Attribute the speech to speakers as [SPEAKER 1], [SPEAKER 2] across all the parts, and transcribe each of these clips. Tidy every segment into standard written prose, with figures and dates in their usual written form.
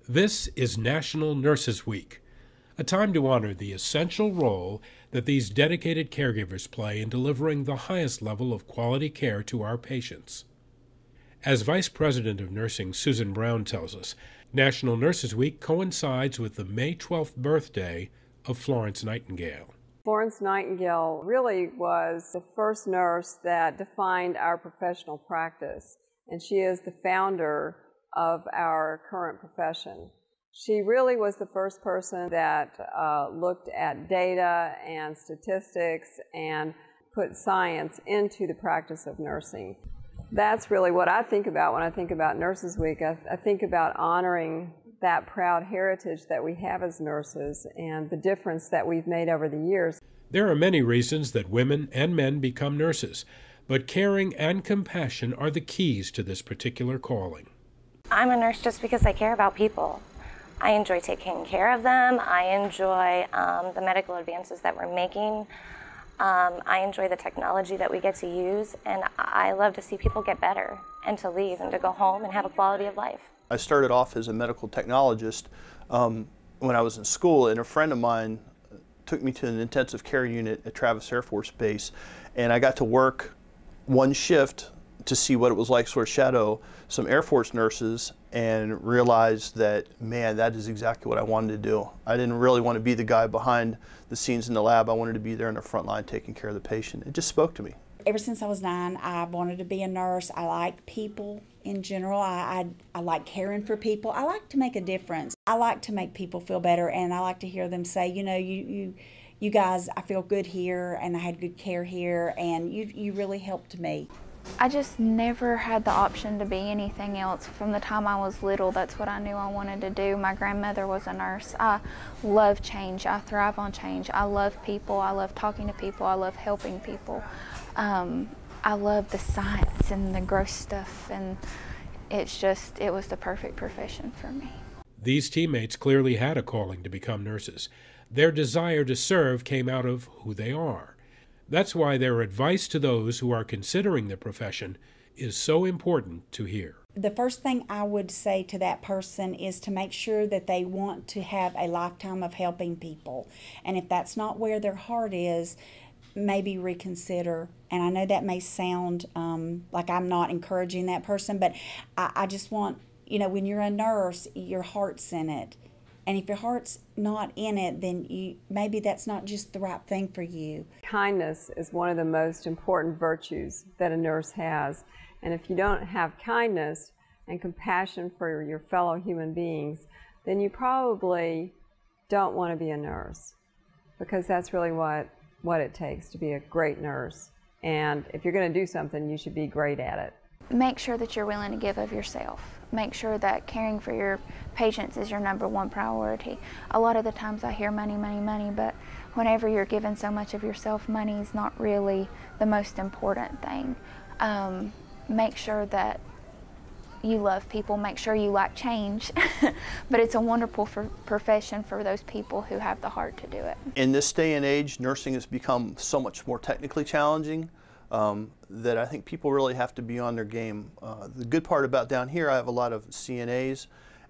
[SPEAKER 1] This is National Nurses Week, a time to honor the essential role that these dedicated caregivers play in delivering the highest level of quality care to our patients. As Vice President of Nursing Susan Brown tells us, National Nurses Week coincides with the May 12th birthday of Florence Nightingale.
[SPEAKER 2] Florence Nightingale really was the first nurse that defined our professional practice, and she is the founder of our current profession. She really was the first person that looked at data and statistics and put science into the practice of nursing. That's really what I think about when I think about Nurses Week. I think about honoring that proud heritage that we have as nurses and the difference that we've made over the years.
[SPEAKER 1] There are many reasons that women and men become nurses, but caring and compassion are the keys to this particular calling.
[SPEAKER 3] I'm a nurse just because I care about people. I enjoy taking care of them. I enjoy the medical advances that we're making. I enjoy the technology that we get to use, and I love to see people get better and to leave and to go home and have a quality of life.
[SPEAKER 4] I started off as a medical technologist when I was in school, and a friend of mine took me to an intensive care unit at Travis Air Force Base, and I got to work one shift to see what it was like, sort of shadow some Air Force nurses, and realized that, man, that is exactly what I wanted to do. I didn't really want to be the guy behind the scenes in the lab. I wanted to be there in the front line taking care of the patient. It just spoke to me.
[SPEAKER 5] Ever since I was 9, I wanted to be a nurse. I like people in general. I like caring for people. I like to make a difference. I like to make people feel better, and I like to hear them say, you know, you guys, I feel good here, and I had good care here, and you really helped me.
[SPEAKER 6] I just never had the option to be anything else. From the time I was little, that's what I knew I wanted to do. My grandmother was a nurse. I love change. I thrive on change. I love people. I love talking to people. I love helping people. I love the science and the gross stuff, and it was the perfect profession for me.
[SPEAKER 1] These teammates clearly had a calling to become nurses. Their desire to serve came out of who they are. That's why their advice to those who are considering the profession is so important to hear.
[SPEAKER 5] The first thing I would say to that person is to make sure that they want to have a lifetime of helping people. And if that's not where their heart is, maybe reconsider. And I know that may sound like I'm not encouraging that person, but I just want, you know, when you're a nurse, your heart's in it. And if your heart's not in it, then maybe that's not just the right thing for you.
[SPEAKER 2] Kindness is one of the most important virtues that a nurse has. And if you don't have kindness and compassion for your fellow human beings, then you probably don't want to be a nurse, because that's really what it takes to be a great nurse. And if you're going to do something, you should be great at it.
[SPEAKER 6] Make sure that you're willing to give of yourself. Make sure that caring for your patients is your #1 priority. A lot of the times I hear money, money, money, but whenever you're giving so much of yourself, money is not really the most important thing. Make sure that you love people. Make sure you like change. But it's a wonderful profession for those people who have the heart to do it.
[SPEAKER 4] In this day and age, nursing has become so much more technically challenging that I think people really have to be on their game. The good part about down here, I have a lot of CNAs,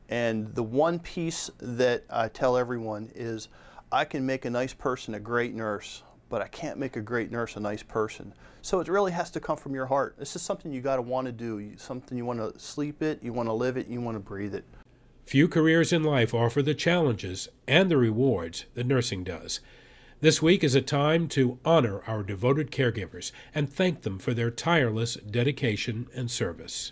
[SPEAKER 4] and the one piece that I tell everyone is I can make a nice person a great nurse, but I can't make a great nurse a nice person. So it really has to come from your heart. This is something you got to want to do, something you want to sleep it, you want to live it, you want to breathe it.
[SPEAKER 1] Few careers in life offer the challenges and the rewards that nursing does. This week is a time to honor our devoted caregivers and thank them for their tireless dedication and service.